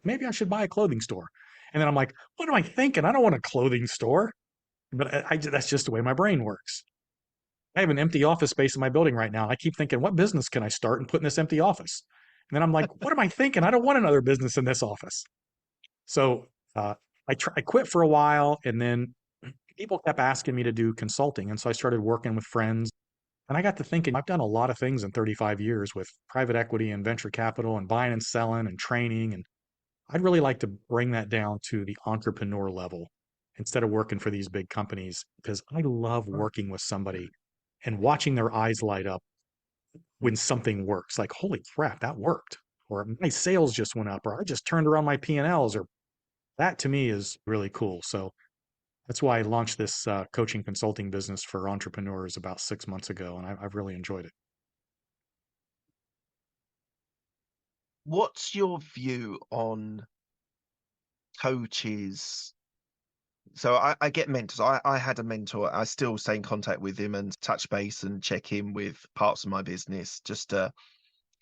Maybe I should buy a clothing store." And then I'm like, "What am I thinking? I don't want a clothing store." But that's just the way my brain works. I have an empty office space in my building right now. And I keep thinking, what business can I start and put in this empty office? And then I'm like, what am I thinking? I don't want another business in this office. So uh, I quit for a while, and then people kept asking me to do consulting. And so I started working with friends. And I got to thinking, I've done a lot of things in 35 years with private equity and venture capital and buying and selling and training. And I'd really like to bring that down to the entrepreneur level instead of working for these big companies, because I love working with somebody and watching their eyes light up when something works. Like, holy crap, that worked. Or my sales just went up, or I just turned around my P&Ls, or that to me is really cool. So that's why I launched this coaching consulting business for entrepreneurs about 6 months ago, and I've really enjoyed it. What's your view on coaches? So I get mentors. I had a mentor. I still stay in contact with him and touch base and check in with parts of my business just to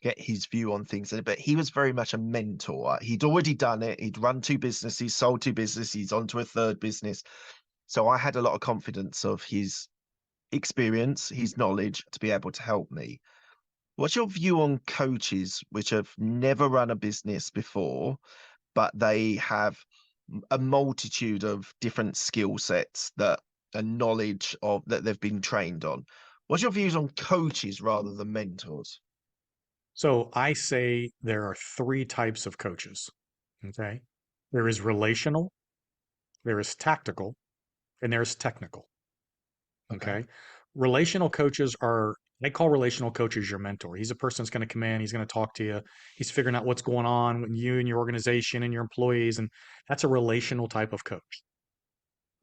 get his view on things. But he was very much a mentor. He'd already done it. He'd run 2 businesses, sold 2 businesses, he's on to a 3rd business. So I had a lot of confidence of his experience, his knowledge to be able to help me. What's your view on coaches which have never run a business before, but they have a multitude of different skill sets and knowledge of that they've been trained on? What's your views on coaches rather than mentors? So I say there are 3 types of coaches. Okay. There is relational, there is tactical, and there's technical. Okay. Relational coaches I call relational coaches your mentor. He's a person that's going to come in, he's going to talk to you, he's figuring out what's going on with you and your organization and your employees. And that's a relational type of coach.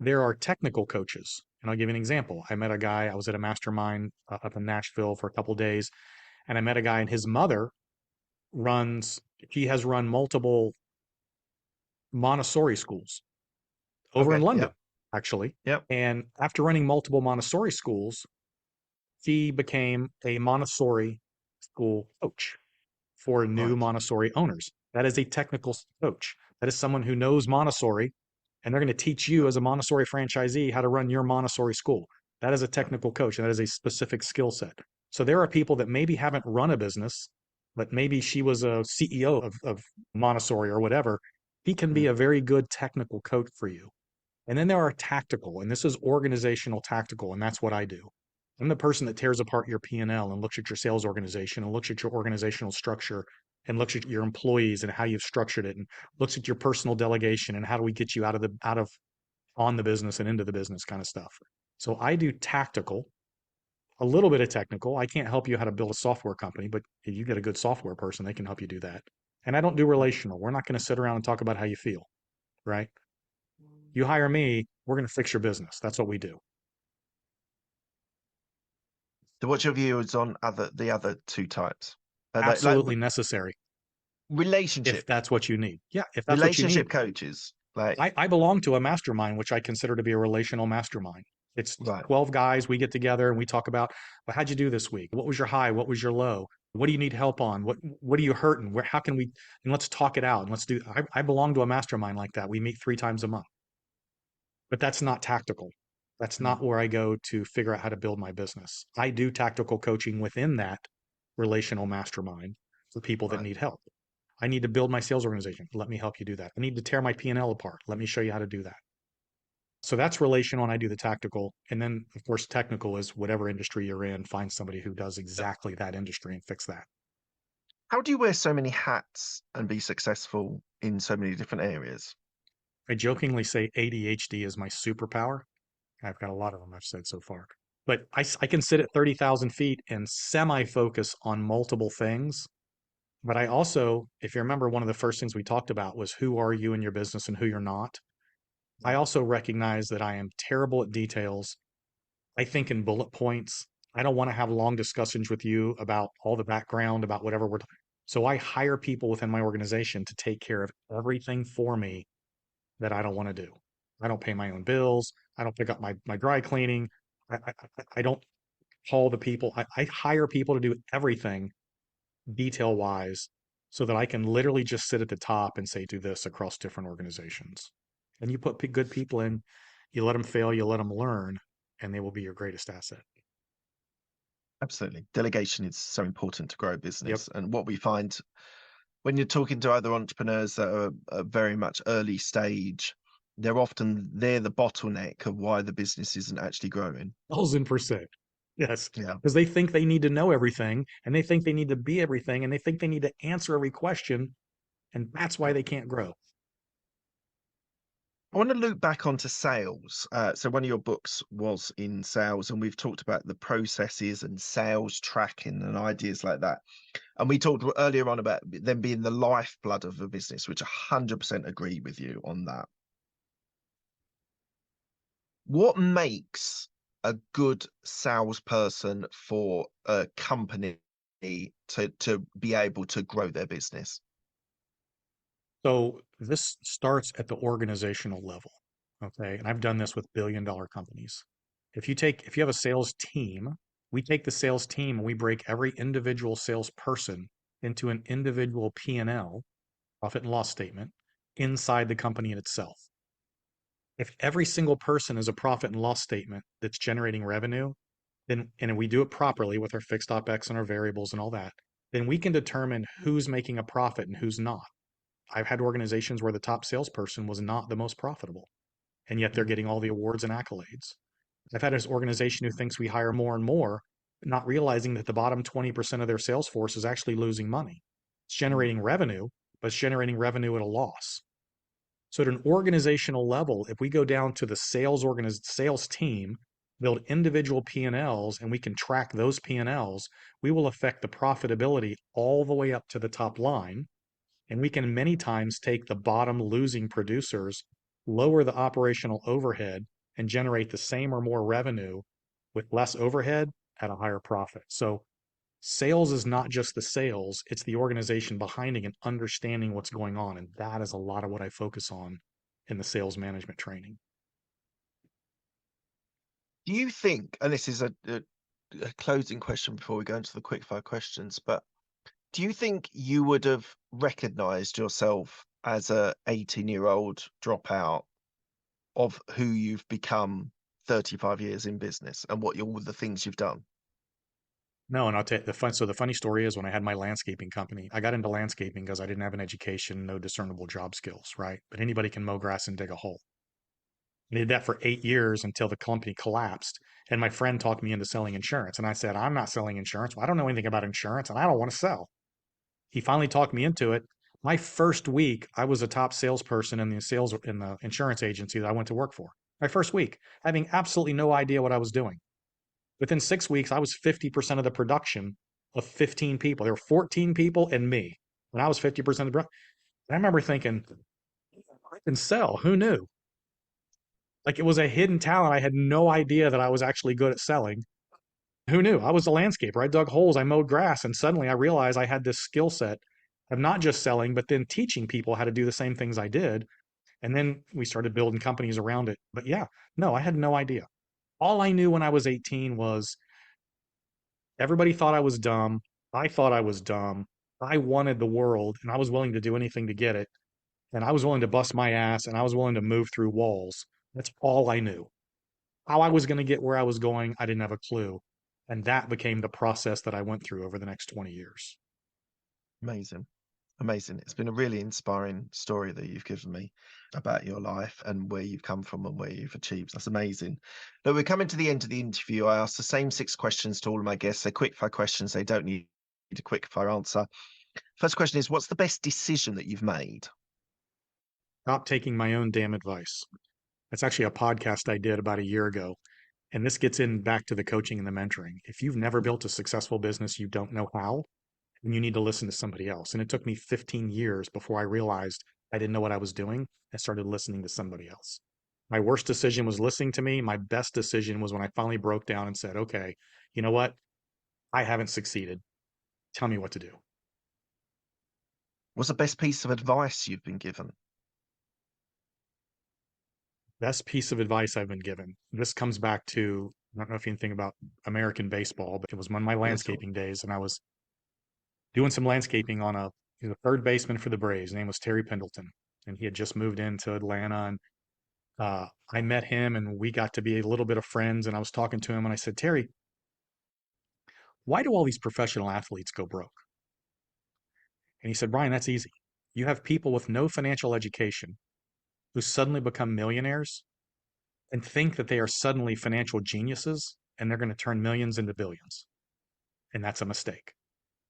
There are technical coaches. And I'll give you an example. I met a guy, I was at a mastermind up in Nashville for a couple of days, and I met a guy, and his mother he has run multiple Montessori schools over in London, actually. Yep. And after running multiple Montessori schools, he became a Montessori school coach for new Montessori owners. That is a technical coach. That is someone who knows Montessori, and they're going to teach you as a Montessori franchisee how to run your Montessori school. That is a technical coach, and that is a specific skill set. So there are people that maybe haven't run a business, but maybe she was a CEO of Montessori or whatever. He can be Mm. a very good technical coach for you. And then there are tactical, and this is organizational tactical, and that's what I do. I'm the person that tears apart your P&L and looks at your sales organization and looks at your organizational structure and looks at your employees and how you've structured it and looks at your personal delegation and how do we get you out of on the business and into the business kind of stuff. So I do tactical, a little bit of technical. I can't help you how to build a software company, but if you get a good software person, they can help you do that. And I don't do relational. We're not going to sit around and talk about how you feel, right? You hire me, we're going to fix your business. That's what we do. So what's your views on the other two types? Like Absolutely necessary if relationship, that's what you need. Yeah, if that's what you need. relationship coaches. Like, I belong to a mastermind, which I consider to be a relational mastermind. It's right. 12 guys. We get together and we talk about, well, how'd you do this week? What was your high? What was your low? What do you need help on? What are you hurting? Where, how can we, and let's talk it out and let's do, I belong to a mastermind like that. We meet 3 times a month, but that's not tactical. That's Mm. not where I go to figure out how to build my business. I do tactical coaching within that relational mastermind for people that Right. need help. I need to build my sales organization. Let me help you do that. I need to tear my P&L apart. Let me show you how to do that. So that's relational, and I do the tactical. And then, of course, technical is whatever industry you're in, find somebody who does exactly that industry and fix that. How do you wear so many hats and be successful in so many different areas? I jokingly say ADHD is my superpower. I've got a lot of them I've said so far. But I can sit at 30,000 feet and semi-focus on multiple things. But I also, if you remember, one of the first things we talked about was who are you in your business and who you're not. I also recognize that I am terrible at details. I think in bullet points. I don't want to have long discussions with you about all the background, about whatever we're talking. So I hire people within my organization to take care of everything for me that I don't want to do. I don't pay my own bills. I don't pick up my dry cleaning. I don't call the people. I hire people to do everything detail wise so that I can literally just sit at the top and say, do this across different organizations. And you put good people in, you let them fail, you let them learn, and they will be your greatest asset. Absolutely. Delegation is so important to grow a Yep. business. And what we find when you're talking to other entrepreneurs that are very much early stage, they're the bottleneck of why the business isn't actually growing. 1,000%. Yes. Yeah. Because they think they need to know everything and they think they need to be everything and they think they need to answer every question. And that's why they can't grow. I want to loop back onto sales. So one of your books was in sales, and we've talked about the processes and sales tracking and ideas like that. And we talked earlier on about them being the lifeblood of a business, which I 100% agree with you on that. What makes a good salesperson for a company to be able to grow their business? So this starts at the organizational level. Okay. And I've done this with billion-dollar companies. If you have a sales team, we take the sales team and we break every individual salesperson into an individual P&L, profit and loss statement, inside the company in itself. If every single person is a profit and loss statement that's generating revenue, then and we do it properly with our fixed OpEx and our variables and all that, then we can determine who's making a profit and who's not. I've had organizations where the top salesperson was not the most profitable, and yet they're getting all the awards and accolades. I've had an organization who thinks we hire more and more, not realizing that the bottom 20% of their sales force is actually losing money. It's generating revenue, but it's generating revenue at a loss. So at an organizational level, if we go down to the sales team, build individual P&Ls, and we can track those P&Ls, we will affect the profitability all the way up to the top line. And we can many times take the bottom losing producers, lower the operational overhead, and generate the same or more revenue with less overhead at a higher profit. So sales is not just the sales, it's the organization behind it and understanding what's going on. And that is a lot of what I focus on in the sales management training. Do you think, and this is a closing question before we go into the quickfire questions, but do you think you would have recognized yourself as a 18-year-old dropout of who you've become 35 years in business and all the things you've done? No, and I'll tell you the funny story is when I had my landscaping company, I got into landscaping because I didn't have an education, no discernible job skills, right? But anybody can mow grass and dig a hole. I did that for 8 years until the company collapsed. And my friend talked me into selling insurance. And I said, I'm not selling insurance. Well, I don't know anything about insurance and I don't want to sell. He finally talked me into it. My first week, I was a top salesperson in the insurance agency that I went to work for. My first week, having absolutely no idea what I was doing. Within 6 weeks, I was 50% of the production of 15 people. There were 14 people and me. When I was 50% of the production, I remember thinking, I can sell. Who knew? Like it was a hidden talent. I had no idea that I was actually good at selling. Who knew? I was a landscaper. I dug holes, I mowed grass, and suddenly I realized I had this skill set of not just selling, but then teaching people how to do the same things I did. And then we started building companies around it. But yeah, no, I had no idea. All I knew when I was 18 was everybody thought I was dumb. I thought I was dumb. I wanted the world and I was willing to do anything to get it. And I was willing to bust my ass and I was willing to move through walls. That's all I knew. How I was going to get where I was going, I didn't have a clue. And that became the process that I went through over the next 20 years. Amazing. Amazing. It's been a really inspiring story that you've given me about your life and where you've come from and where you've achieved. That's amazing. Look, we're coming to the end of the interview. I asked the same 6 questions to all of my guests. They're quick fire questions. They don't need a quick fire answer. First question is, what's the best decision that you've made? Stop taking my own damn advice. That's actually a podcast I did about a year ago. And this gets in back to the coaching and the mentoring. If you've never built a successful business, you don't know how, then you need to listen to somebody else. And it took me 15 years before I realized I didn't know what I was doing. I started listening to somebody else. My worst decision was listening to me. My best decision was when I finally broke down and said, okay, you know what? I haven't succeeded. Tell me what to do. What's the best piece of advice you've been given? Best piece of advice I've been given. This comes back to, I don't know if you think about American baseball, but it was one of my landscaping days, and I was doing some landscaping on he was a third baseman for the Braves. His name was Terry Pendleton, and he had just moved into Atlanta. And I met him, and we got to be a little bit of friends. And I was talking to him, and I said, Terry, why do all these professional athletes go broke? And he said, Brian, that's easy. You have people with no financial education who suddenly become millionaires and think that they are suddenly financial geniuses and they're going to turn millions into billions. And that's a mistake.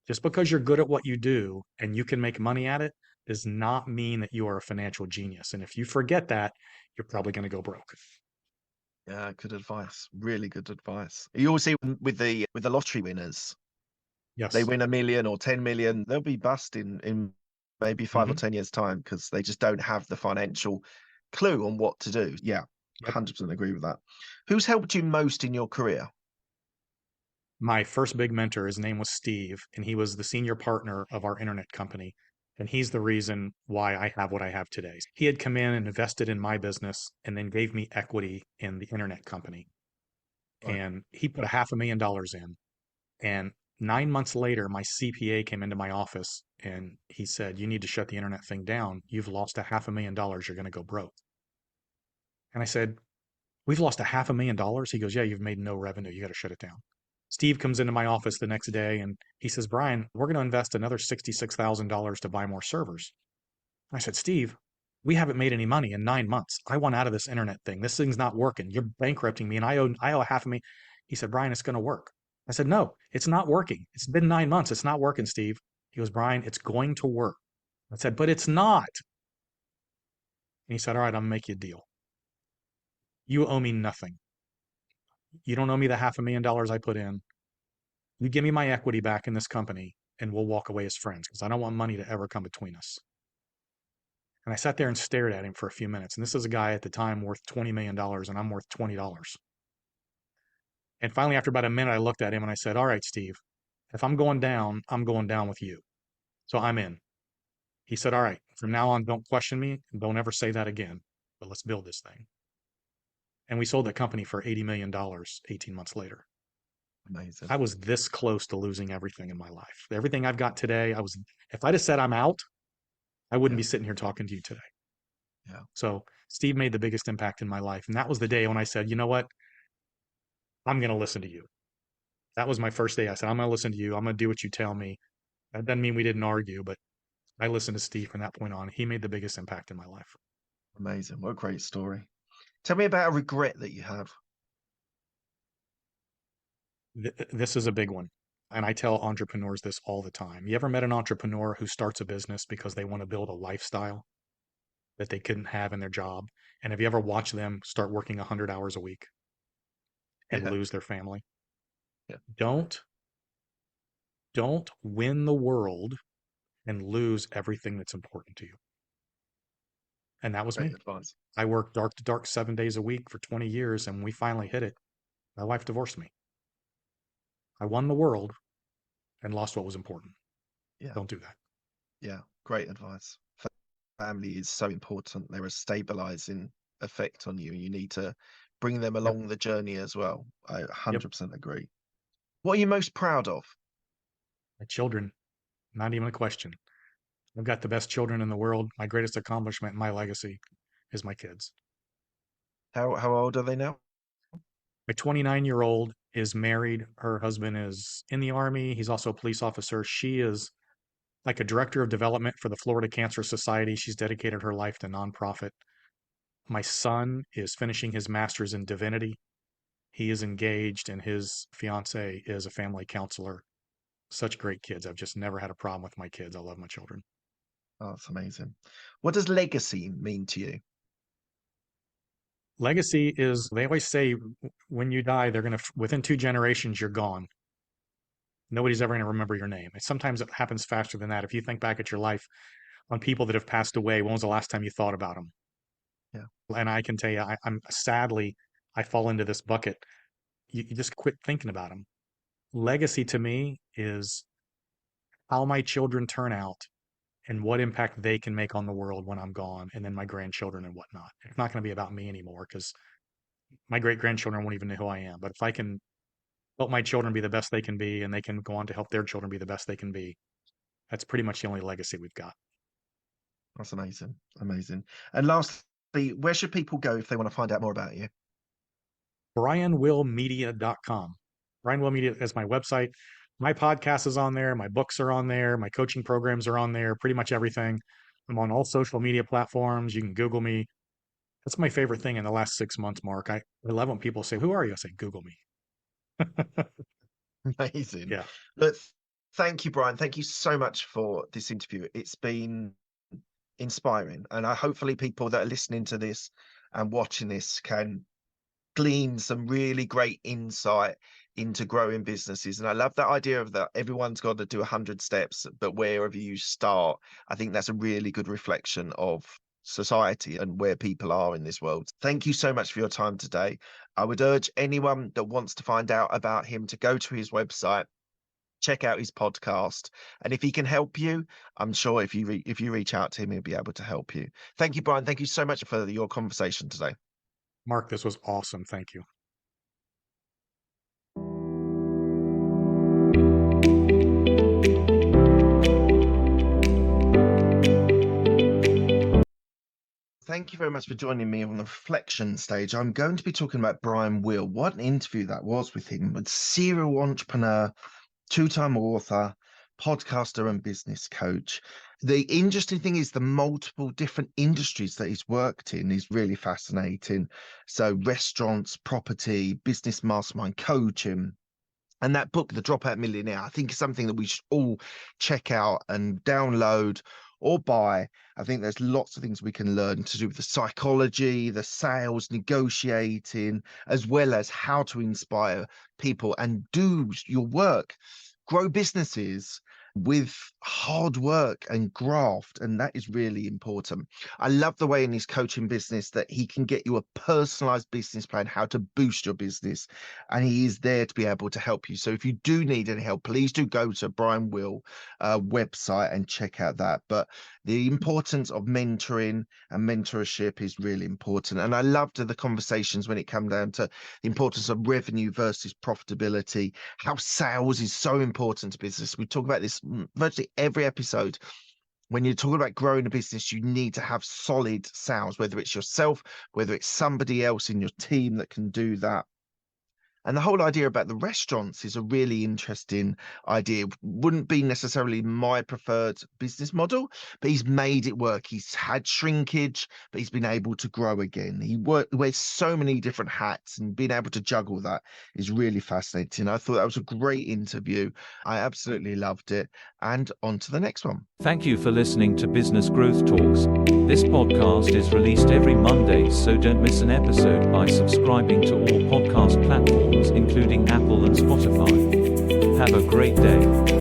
Just because you're good at what you do and you can make money at it does not mean that you are a financial genius. And if you forget that, you're probably going to go broke. Yeah, good advice. Really good advice. You always see with the lottery winners, they Yes. win 1 million or 10 million, they'll be bust in maybe 5 or 10 years' time because they just don't have the financial clue on what to do. Yeah, Yep. 100% agree with that. Who's helped you most in your career? My first big mentor, his name was Steve, and he was the senior partner of our internet company. And he's the reason why I have what I have today. He had come in and invested in my business and then gave me equity in the internet company. Right. And he put $500,000 in. And 9 months later, my CPA came into my office and he said, you need to shut the internet thing down. You've lost $500,000. You're going to go broke. And I said, we've lost $500,000. He goes, yeah, you've made no revenue. You got to shut it down. Steve comes into my office the next day and he says, Brian, we're going to invest another $66,000 to buy more servers. I said, Steve, we haven't made any money in 9 months. I want out of this internet thing. This thing's not working. You're bankrupting me and I owe $500,000. He said, Brian, it's going to work. I said, no, it's not working. It's been 9 months. It's not working, Steve. He goes, Brian, it's going to work. I said, but it's not. And he said, all right, I'm going to make you a deal. You owe me nothing. You don't owe me the $500,000 I put in. You give me my equity back in this company and we'll walk away as friends because I don't want money to ever come between us. And I sat there and stared at him for a few minutes. And this is a guy at the time worth $20 million and I'm worth $20. And finally, after about a minute, I looked at him and I said, all right, Steve, if I'm going down with you. So I'm in. He said, all right, from now on, don't question me and don't ever say that again, but let's build this thing. And we sold that company for $80 million 18 months later. Amazing. I was this close to losing everything in my life. Everything I've got today, if I'd have said I'm out, I wouldn't be sitting here talking to you today. Yeah. So Steve made the biggest impact in my life. And that was the day when I said, you know what? I'm going to listen to you. That was my first day. I said, I'm going to listen to you. I'm going to do what you tell me. That doesn't mean we didn't argue, but I listened to Steve from that point on. He made the biggest impact in my life. Amazing. What a great story. Tell me about a regret that you have. This is a big one. And I tell entrepreneurs this all the time. You ever met an entrepreneur who starts a business because they want to build a lifestyle that they couldn't have in their job? And have you ever watched them start working 100 hours a week and Yeah. lose their family? Yeah. Don't win the world and lose everything that's important to you. And that was Great me. advice. I worked dark to dark 7 days a week for 20 years, and when we finally hit it, my wife divorced me. I won the world and lost what was important. Yeah. Don't do that. Yeah. Great advice. Family is so important. They're a stabilizing effect on you. You need to bring them Yep. along the journey as well. I Yep. 100% agree. What are you most proud of? My children, not even a question. I've got the best children in the world. My greatest accomplishment, my legacy is my kids. How old are they now? My 29-year-old is married. Her husband is in the Army. He's also a police officer. She is like a director of development for the Florida Cancer Society. She's dedicated her life to nonprofit. My son is finishing his master's in divinity. He is engaged, and his fiance is a family counselor. Such great kids. I've just never had a problem with my kids. I love my children. Oh, that's amazing. What does legacy mean to you? Legacy is, they always say when you die, they're going to, within 2 generations, you're gone. Nobody's ever going to remember your name. And sometimes it happens faster than that. If you think back at your life on people that have passed away, when was the last time you thought about them? Yeah. And I can tell you, I'm sadly, I fall into this bucket. You just quit thinking about them. Legacy to me is how my children turn out and what impact they can make on the world when I'm gone, and then my grandchildren and whatnot. It's not going to be about me anymore because my great grandchildren won't even know who I am. But if I can help my children be the best they can be, and they can go on to help their children be the best they can be, that's pretty much the only legacy we've got. That's amazing. Amazing. And lastly, where should people go if they want to find out more about you? BrianWillMedia.com. Brian Will Media is my website. My podcast is on there. My books are on there. My coaching programs are on there. Pretty much everything. I'm on all social media platforms. You can Google me. That's my favorite thing in the last 6 months, Mark. I love when people say, "Who are you?" I say, "Google me." Amazing. Yeah. Look, thank you, Brian. Thank you so much for this interview. It's been inspiring. And hopefully people that are listening to this and watching this can glean some really great insight into growing businesses. And I love that idea of that everyone's got to do 100 steps, but wherever you start, I think that's a really good reflection of society and where people are in this world. Thank you so much for your time today. I would urge anyone that wants to find out about him to go to his website, check out his podcast, and if he can help you, I'm sure if you reach out to him, he'll be able to help you. Thank you, Brian. Thank you so much for your conversation today. Mark, this was awesome. Thank you. Thank you very much for joining me on the reflection stage. I'm going to be talking about Brian Will. What an interview that was with him. A serial entrepreneur, two-time author, podcaster, and business coach. The interesting thing is the multiple different industries that he's worked in is really fascinating. So restaurants, property, business mastermind, coaching. And that book, The Dropout Millionaire, I think is something that we should all check out and download or buy. I think there's lots of things we can learn to do with the psychology, the sales, negotiating, as well as how to inspire people and do your work, grow businesses with hard work and graft. And that is really important. I love the way in his coaching business that he can get you a personalized business plan, how to boost your business. And he is there to be able to help you. So if you do need any help, please do go to Brian Will website and check out that. But the importance of mentoring and mentorship is really important. And I loved the conversations when it came down to the importance of revenue versus profitability, how sales is so important to business. We talk about this virtually every episode. When you're talking about growing a business, you need to have solid sales, whether it's yourself, whether it's somebody else in your team that can do that. And the whole idea about the restaurants is a really interesting idea. Wouldn't be necessarily my preferred business model, but he's made it work. He's had shrinkage, but he's been able to grow again. He wears so many different hats, and being able to juggle that is really fascinating. I thought that was a great interview. I absolutely loved it. And on to the next one. Thank you for listening to Business Growth Talks. This podcast is released every Monday, so don't miss an episode by subscribing to all podcast platforms, including Apple and Spotify. Have a great day.